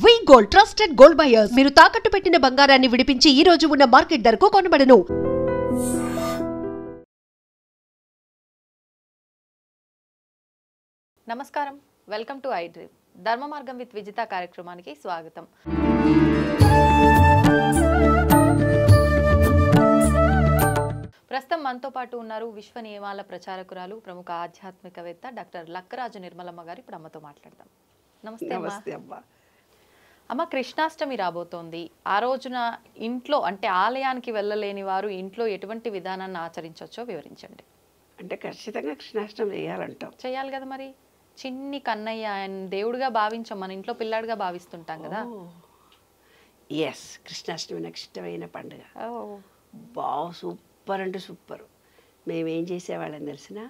వి gold trusted gold buyers మీరు తాకట్టు పెట్టిన బంగారాన్ని విడిపించి ఈ రోజు ఉన్న మార్కెట్ ధరకు కొనబడను. నమస్కారం, వెల్కమ్ టు ఐ డ్రీమ్. ధర్మ మార్గం విత్ విజిత కార్యక్రమానికి స్వాగతం. ప్రస్తుతం మనతో పాటు ఉన్నారు విశ్వ నియమాల ప్రచారకురాలు, ప్రముఖ ఆధ్యాత్మికవేత్త డాక్టర్ లక్కరాజు నిర్మలమ్మ గారు. ఇప్పుడు అమ్మతో మాట్లాడదాం. నమస్తే అమ్మ. కృష్ణాష్టమి రాబోతోంది. ఆ రోజున ఇంట్లో అంటే ఆలయానికి వెళ్ళలేని వారు ఇంట్లో ఎటువంటి విధానాన్ని ఆచరించవచ్చో వివరించండి. అంటే ఖచ్చితంగా కృష్ణాష్టమి చేయాలంటాం. చేయాలి కదా మరి. చిన్ని కన్నయ్య ఆయన దేవుడిగా భావించాం, మన ఇంట్లో పిల్లాడిగా భావిస్తుంటాం కదా. ఎస్, కృష్ణాష్టమి నాకు ఇష్టమైన పండుగ. సూపర్ అంటే సూపర్. మేమేం చేసేవాళ్ళని తెలిసిన,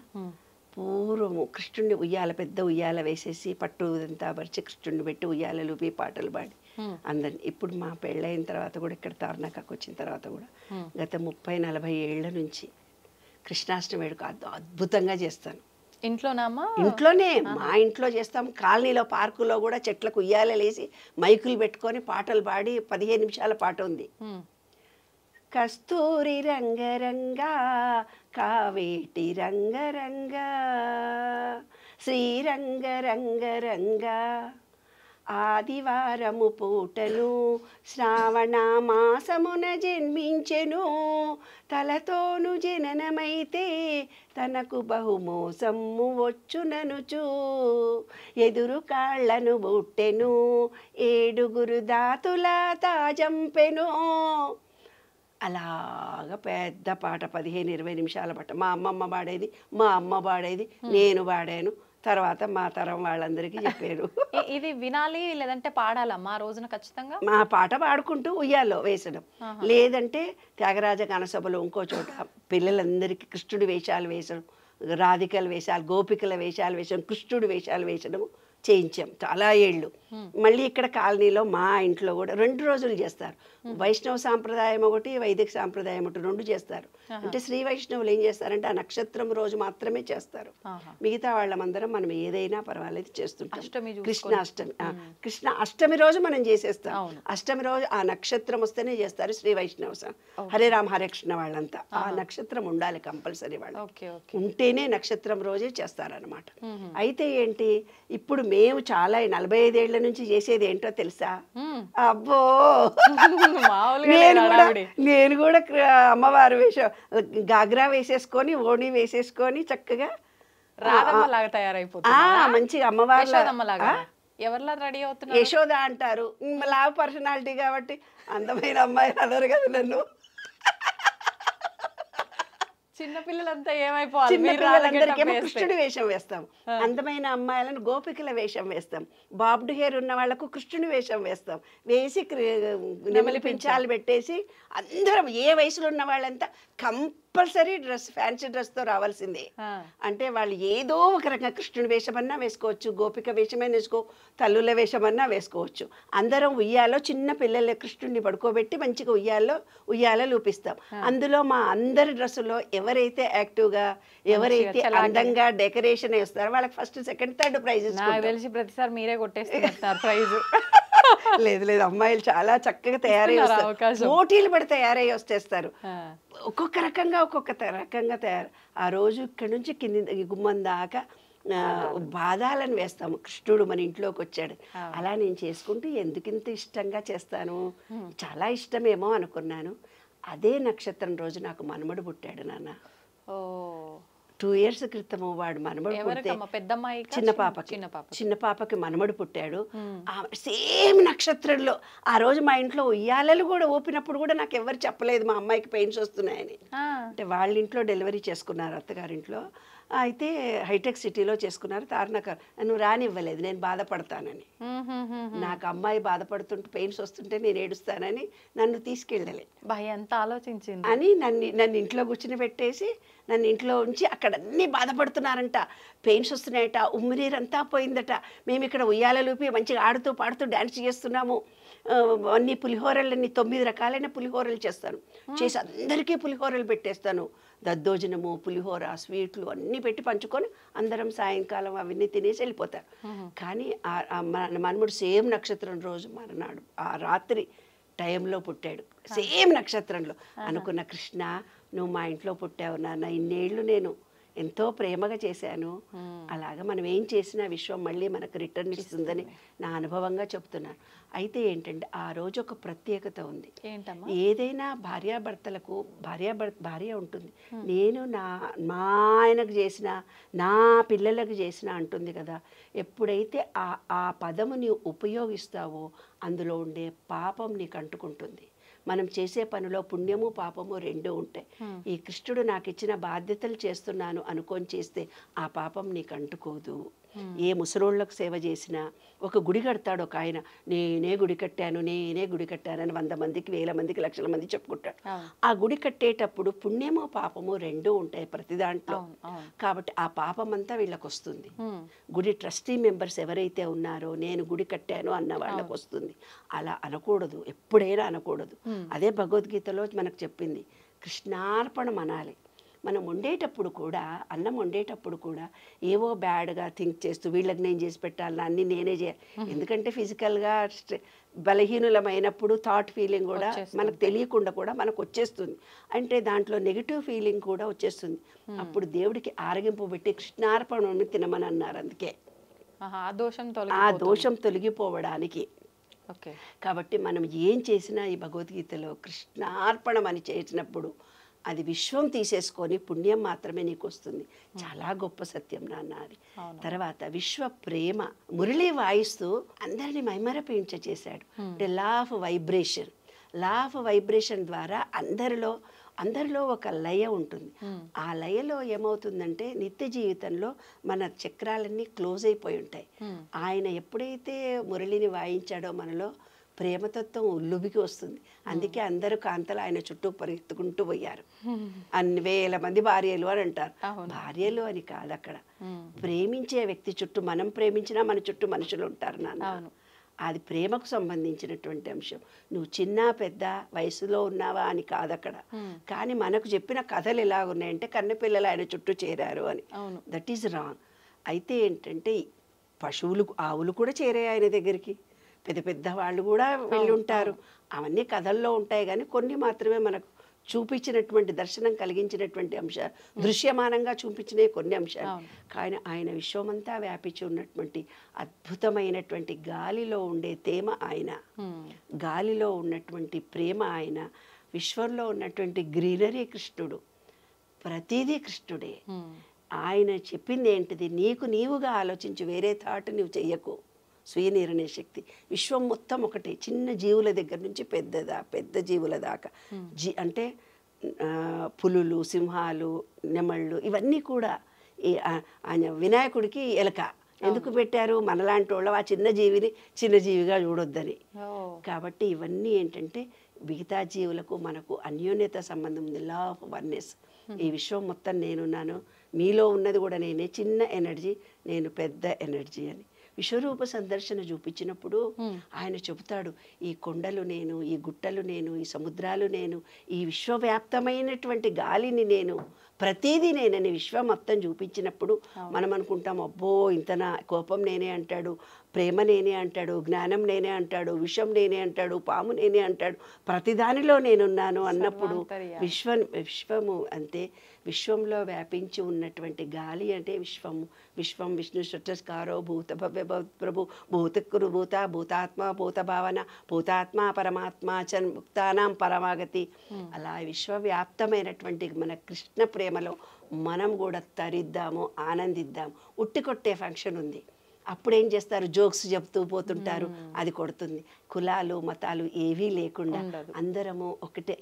పూర్వము కృష్ణుడిని ఉయ్యాల, పెద్ద ఉయ్యాల వేసేసి పట్టు అంతా పరిచి కృష్ణుడిని పెట్టి ఉయ్యాలలు పాటలు పాడి అందరిని. ఇప్పుడు మా పెళ్ళైన తర్వాత కూడా, ఇక్కడ తార్నాకకు వచ్చిన తర్వాత కూడా గత 30-40 ఏళ్ల నుంచి కృష్ణాష్టమి వేడుక అద్భుతంగా చేస్తాను. ఇంట్లోనామా? ఇంట్లోనే, మా ఇంట్లో చేస్తాం. కాలనీలో పార్కులో కూడా చెట్లకు ఉయ్యాలలేసి మైకులు పెట్టుకొని పాటలు పాడి 15 నిమిషాల పాట ఉంది. కస్తూరి రంగరంగా కావేటి రంగరంగా శ్రీరంగ రంగరంగా ఆదివారము పూటను శ్రావణ మాసమున జన్మించెను తలతోను జననమైతే తనకు బహుమోసమ్ము వచ్చుననుచు ఎదురు కాళ్లను బుట్టెను 7 దాతుల తాజంపెను. అలాగా పెద్ద పాట 15-20 నిమిషాల పాట. మా అమ్మమ్మ పాడేది, మా అమ్మ పాడేది, నేను పాడాను. తర్వాత మా తరం వాళ్ళందరికీ చెప్పారు. ఇది వినాలి లేదంటే పాడాలమ్మా ఆ రోజున ఖచ్చితంగా? మా పాట పాడుకుంటూ ఉయ్యాలో వేసడం, లేదంటే త్యాగరాజ గానసభలో ఇంకో చోట పిల్లలందరికీ కృష్ణుడి వేషాలు వేసడం, రాధికల వేషాలు, గోపికల వేషాలు వేసడం, కృష్ణుడి వేషాలు వేసడం చేయించాం చాలా ఏళ్ళు. మళ్ళీ ఇక్కడ కాలనీలో మా ఇంట్లో కూడా 2 రోజులు చేస్తారు. వైష్ణవ సాంప్రదాయం ఒకటి, వైదిక సాంప్రదాయం ఒకటి, 2 చేస్తారు. అంటే శ్రీ వైష్ణవులు ఏం చేస్తారంటే ఆ నక్షత్రం రోజు మాత్రమే చేస్తారు. మిగతా వాళ్ళమందరం మనం ఏదైనా పర్వాలేదు చేస్తుంటాం. కృష్ణాష్టమి, కృష్ణ అష్టమి రోజు మనం చేసేస్తాం. అష్టమి రోజు ఆ నక్షత్రం వస్తేనే చేస్తారు శ్రీ వైష్ణవ. హరే రామ హరే కృష్ణ వాళ్ళంతా ఆ నక్షత్రం ఉండాలి కంపల్సరీ. వాళ్ళు ఉంటేనే నక్షత్రం రోజే చేస్తారనమాట. అయితే ఏంటి, ఇప్పుడు మేము చాలా 45 ఏళ్ల నుంచి చేసేది ఏంటో తెలుసా? అబ్బో, నేను కూడా అమ్మవారు వేషం గాగ్రా వేసేసుకొని, ఓణి వేసేసుకొని చక్కగా రాధమ్మలాగా తయారైపోతుంది. మంచిగా అమ్మవారు ఎవరిలా రెడీ అవుతున్నారు? యశోద అంటారు. లావ్ పర్సనాలిటీ కాబట్టి అందమైన అమ్మాయి అన్నారు కదా నన్ను. చిన్నపిల్లలంతా ఏమైపోవాలి? చిన్నపిల్లలందరికేమో కృష్ణుడి వేషం వేస్తాం. అందమైన అమ్మాయిలను గోపికల వేషం వేస్తాం. బాబ్డ్ హెయిర్ ఉన్న వాళ్లకు కృష్ణుడి వేషం వేస్తాం. వేసి నెమలి పించాలు పెట్టేసి అందరం ఏ వయసులో ఉన్న వాళ్ళంతా కంపల్సరీ డ్రెస్, ఫ్యాన్సీ డ్రెస్తో రావాల్సిందే. అంటే వాళ్ళు ఏదో ఒక రకంగా కృష్ణుడి వేషమన్నా వేసుకోవచ్చు, గోపిక వేషమైనా వేసుకో, తల్లుల వేషమన్నా వేసుకోవచ్చు. అందరం ఉయ్యాలో చిన్న పిల్లల కృష్ణుడిని పడుకోబెట్టి మంచిగా ఉయ్యాలో లూపిస్తాం. అందులో మా అందరి డ్రెస్సులో ఎవరైతే యాక్టివ్గా, ఎవరైతే అందంగా డెకరేషన్ వేస్తారో వాళ్ళకి ఫస్ట్, సెకండ్, థర్డ్ ప్రైజెస్. తెలిసి ప్రతిసారి మీరే కొట్టేస్తున్నారు ప్రైజ్. లేదు, అమ్మాయిలు చాలా చక్కగా తయారై వస్తారు, పోటీలు పడి తయారై వచ్చేస్తారు. ఒక్కొక్క రకంగా తయారు. ఆ రోజు ఇక్కడి నుంచి కింది గుమ్మం దాకా బాధాలను వేస్తాము. కృష్ణుడు మన ఇంట్లోకి వచ్చాడు. అలా నేను చేసుకుంటూ ఎందుకింత ఇష్టంగా చేస్తాను, చాలా ఇష్టమేమో అనుకున్నాను. అదే నక్షత్రం రోజు నాకు మనమడు పుట్టాడు నాన్న. 2 years క్రితము వాడు మనమడు పుడితే, చిన్న పాపకి మనమడు పుట్టాడు. సేమ్ నక్షత్రంలో ఆ రోజు మా ఇంట్లో ఉయ్యాలలు కూడా ఊపినప్పుడు కూడా నాకు ఎవరు చెప్పలేదు మా అమ్మాయికి పెయిన్స్ వస్తున్నాయని. అంటే వాళ్ళ ఇంట్లో డెలివరీ చేసుకున్నారు, అత్తగారింట్లో. అయితే హైటెక్ సిటీలో చేసుకున్నారు. తార్నాక నువ్వు రానివ్వలేదు, నేను బాధపడతానని. నాకు అమ్మాయి బాధపడుతుంటే, పెయిన్స్ వస్తుంటే నేను ఏడుస్తానని నన్ను తీసుకెళ్ళలే. ఎంత ఆలోచించింది అని నన్ను ఇంట్లో కూర్చుని పెట్టేసి, నన్ను ఇంట్లో ఉంచి అక్కడ అన్నీ బాధపడుతున్నారంట, పెయిన్స్ వస్తున్నాయట, ఉమ్మినీరంతా పోయిందట. మేము ఇక్కడ ఉయ్యాలూపి మంచిగా ఆడుతూ పాడుతూ డ్యాన్స్ చేస్తున్నాము. అన్ని పులిహోరలన్నీ 9 రకాలైన పులిహోరలు చేస్తాను. చేసి అందరికీ పులిహోరలు పెట్టేస్తాను. దద్దోజనము, పులిహోర, స్వీట్లు అన్నీ పెట్టి పంచుకొని అందరం సాయంకాలం అవన్నీ తినేసి వెళ్ళిపోతారు. కానీ మన్మడు సేమ్ నక్షత్రం రోజు మరునాడు ఆ రాత్రి టైంలో పుట్టాడు, సేమ్ నక్షత్రంలో. అనుకున్న, కృష్ణ నువ్వు మా ఇంట్లో పుట్టావు నాన్న, ఇన్నేళ్ళు నేను ఎంతో ప్రేమగా చేశాను, అలాగా మనం ఏం చేసినా విశ్వం మళ్ళీ మనకు రిటర్న్ ఇస్తుందని నా అనుభవంగా చెప్తున్నాను. అయితే ఏంటంటే ఆ రోజు ఒక ప్రత్యేకత ఉంది. ఏదైనా భార్యాభర్తలకు భార్య ఉంటుంది, నేను మా ఆయనకు చేసిన, నా పిల్లలకు చేసిన అంటుంది కదా. ఎప్పుడైతే ఆ పదము నీవు ఉపయోగిస్తావో అందులో ఉండే పాపం నీకు అంటుకుంటుంది. మనం చేసే పనిలో పుణ్యము పాపము రెండూ ఉంటాయి. ఈ కృష్ణుడు నాకు ఇచ్చిన బాధ్యతలు చేస్తున్నాను అనుకొని చేస్తే ఆ పాపం నీకు అంటుకోదు. ఏ ముసలోళ్ళకు సేవ చేసినా, ఒక గుడి కడతాడు ఒక ఆయన, నేనే గుడి కట్టాను 100 మందికి 1000 మందికి 1,00,000 మంది చెప్పుకుంటాడు. ఆ గుడి కట్టేటప్పుడు పుణ్యము పాపము రెండూ ఉంటాయి ప్రతి దాంట్లో. కాబట్టి ఆ పాపం అంతా వీళ్ళకి వస్తుంది. గుడి ట్రస్టీ మెంబర్స్ ఎవరైతే ఉన్నారో నేను గుడి కట్టాను అన్న వాళ్ళకి వస్తుంది. అలా అనకూడదు, ఎప్పుడైనా అనకూడదు. అదే భగవద్గీతలో మనకు చెప్పింది, కృష్ణార్పణం అనాలి. మనం వండేటప్పుడు కూడా, అన్నం వండేటప్పుడు కూడా ఏవో బ్యాడ్గా థింక్ చేస్తూ వీళ్ళకి నేను చేసి పెట్టాలని అన్నీ నేనే చేయాలి. ఎందుకంటే ఫిజికల్గా బలహీనులమైనప్పుడు థాట్ ఫీలింగ్ కూడా మనకు తెలియకుండా కూడా మనకు వచ్చేస్తుంది. అంటే దాంట్లో నెగిటివ్ ఫీలింగ్ కూడా వచ్చేస్తుంది. అప్పుడు దేవుడికి ఆరగింపు పెట్టి కృష్ణార్పణను తినమని అన్నారు. అందుకే ఆ దోషం తొలగిపోవడానికి. కాబట్టి మనం ఏం చేసినా ఈ భగవద్గీతలో కృష్ణార్పణం అని చేసినప్పుడు అది విశ్వం తీసేసుకొని పుణ్యం మాత్రమే నీకు వస్తుంది. చాలా గొప్ప సత్యం నాన్న అది. తర్వాత విశ్వ ప్రేమ మురళి వాయిస్తూ అందరినీ మైమరపించ చేశాడు. అంటే లా ఆఫ్ వైబ్రేషన్ ద్వారా అందరిలో ఒక లయ ఉంటుంది. ఆ లయలో ఏమవుతుందంటే నిత్య జీవితంలో మన చక్రాలన్నీ క్లోజ్ అయిపోయి ఉంటాయి. ఆయన ఎప్పుడైతే మురళిని వాయించాడో మనలో ప్రేమతత్వం ఉల్లుబికి వస్తుంది. అందుకే అందరూ కాంతలు ఆయన చుట్టూ పరిగెత్తుకుంటూ పోయారు. అన్ని 1000 మంది భార్యలు అని అంటారు. భార్యలు అని కాదు, అక్కడ ప్రేమించే వ్యక్తి చుట్టూ, మనం ప్రేమించినా మన చుట్టూ మనుషులు ఉంటారు నాన్న. అది ప్రేమకు సంబంధించినటువంటి అంశం. నువ్వు చిన్న పెద్ద వయసులో ఉన్నావా అని కాదు అక్కడ. కానీ మనకు చెప్పిన కథలు ఎలా ఉన్నాయంటే కన్నెపిల్లలు ఆయన చుట్టూ చేరారు అని. That is wrong. అయితే ఏంటంటే పశువులు, ఆవులు కూడా చేరాయి ఆయన దగ్గరికి, పెద్ద వాళ్ళు కూడా వెళ్ళి ఉంటారు. అవన్నీ కథల్లో ఉంటాయి, కానీ కొన్ని మాత్రమే మనకు చూపించినటువంటి, దర్శనం కలిగించినటువంటి అంశాలు, దృశ్యమానంగా చూపించిన కొన్ని అంశాలు. కానీ ఆయన విశ్వమంతా వ్యాపించి ఉన్నటువంటి అద్భుతమైనటువంటి గాలిలో ఉండే తేమ ఆయన, గాలిలో ఉన్నటువంటి ప్రేమ ఆయన, విశ్వంలో ఉన్నటువంటి గ్రీనరీ కృష్ణుడు, ప్రతిదీ కృష్ణుడే. ఆయన చెప్పింది ఏంటిది, నీవుగా ఆలోచించి వేరే థాట్ నువ్వు చెయ్యకు. స్వీయ నిర్ణయ శక్తి. విశ్వం మొత్తం ఒకటే, చిన్న జీవుల దగ్గర నుంచి పెద్ద జీవుల దాకా. అంటే పులులు, సింహాలు, నెమళ్ళు, ఇవన్నీ కూడా వినాయకుడికి ఎలక ఎందుకు పెట్టారు? మనలాంటి వాళ్ళు ఆ చిన్న జీవిగా చూడొద్దని. కాబట్టి ఇవన్నీ ఏంటంటే మిగతా జీవులకు మనకు అన్యోన్యత సంబంధం ఉంది. Law of oneness. ఈ విశ్వం మొత్తం నేనున్నాను, మీలో ఉన్నది కూడా నేనే, చిన్న ఎనర్జీ, నేను పెద్ద ఎనర్జీ అని. విశ్వరూప సందర్శన చూపించినప్పుడు ఆయన చెబుతాడు, ఈ కొండలు నేను, ఈ గుట్టలు నేను, ఈ సముద్రాలు నేను, ఈ విశ్వవ్యాప్తమైనటువంటి గాలిని నేను, ప్రతిదీ నేనని విశ్వం మొత్తం చూపించినప్పుడు మనం అనుకుంటాం, అబ్బో ఇంతనా, కోపం నేనే అంటాడు, ప్రేమ నేనే అంటాడు, జ్ఞానం నేనే అంటాడు, విషం నేనే అంటాడు, పాము నేనే అంటాడు, ప్రతిదానిలో నేనున్నాను అన్నప్పుడు విశ్వము అంతే. విశ్వంలో వ్యాపించి ఉన్నటువంటి గాలి అంటే విశ్వము. విశ్వం విష్ణు షట్స్కారో భూత భవ్య ప్రభు భూతకురు భూత భూతాత్మ భూత భావన భూతాత్మ పరమాత్మ చ ముక్తానాం పరమాగతి. అలా విశ్వవ్యాప్తమైనటువంటి మన కృష్ణ ప్రేమలో మనం కూడా తరిద్దాము, ఆనందిద్దాం. ఉట్టికొట్టే ఫంక్షన్ ఉంది, అప్పుడేం చేస్తారు, జోక్స్ చెప్తూ పోతుంటారు, అది కొడుతుంది. కులాలు మతాలు ఏవీ లేకుండా అందరము ఒకటే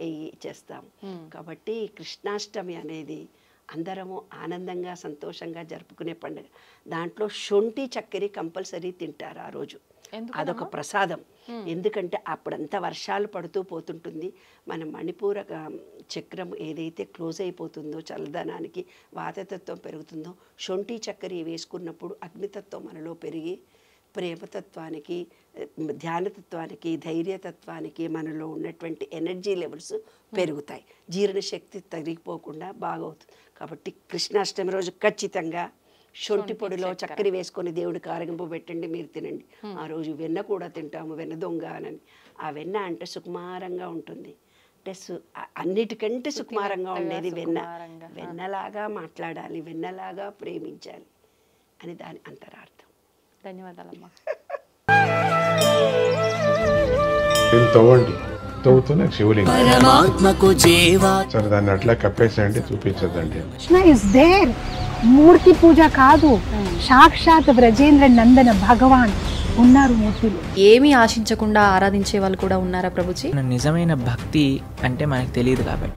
చేస్తాము. కాబట్టి కృష్ణాష్టమి అనేది అందరము ఆనందంగా సంతోషంగా జరుపుకునే పండుగ. దాంట్లో శొంఠి చక్కెర కంపల్సరీ తింటారు ఆ రోజు, అదొక ప్రసాదం. ఎందుకంటే అప్పుడంతా వర్షాలు పడుతూ పోతుంటుంది, మన మణిపూర చక్రం ఏదైతే క్లోజ్ అయిపోతుందో, చల్లదనానికి వాతతత్వం పెరుగుతుందో, శొంఠి చక్కెర వేసుకున్నప్పుడు అగ్నితత్వం మనలో పెరిగి ప్రేమతత్వానికి, ధ్యానతత్వానికి, ధైర్యతత్వానికి మనలో ఉన్నటువంటి ఎనర్జీ లెవెల్స్ పెరుగుతాయి. జీర్ణశక్తి తరిగిపోకుండా బాగవుతుంది. కాబట్టి కృష్ణాష్టమి రోజు ఖచ్చితంగా శొంఠి పొడిలో చక్కెర వేసుకొని దేవుడికి ఆరగింపు పెట్టండి, మీరు తినండి. ఆ రోజు వెన్న కూడా తింటాము, వెన్న దొంగ అని. ఆ వెన్న అంటే సుకుమారంగా ఉంటుంది. అంటే అన్నిటికంటే సుకుమారంగా ఉండేది వెన్న. వెన్నలాగా మాట్లాడాలి, వెన్నలాగా ప్రేమించాలి అని దాని అంతరార్థం. ధన్యవాదాలమ్మా. తవ్వండి, తవ్వుతూనే శివలింగం సరే దాన్ని అట్లా కప్పేసేయండి, చూపించదండి. Krishna is there. మూర్తి పూజ కాదు, సాక్షాత్ బ్రజేంద్ర నందన భగవాన్ ఉన్నారు మూర్తిలో. ఏమీ ఆశించకుండా ఆరాధించే వాళ్ళు కూడా ఉన్నారా ప్రభుజీ? నిజమైన భక్తి అంటే మనకు తెలియదు కాబట్టి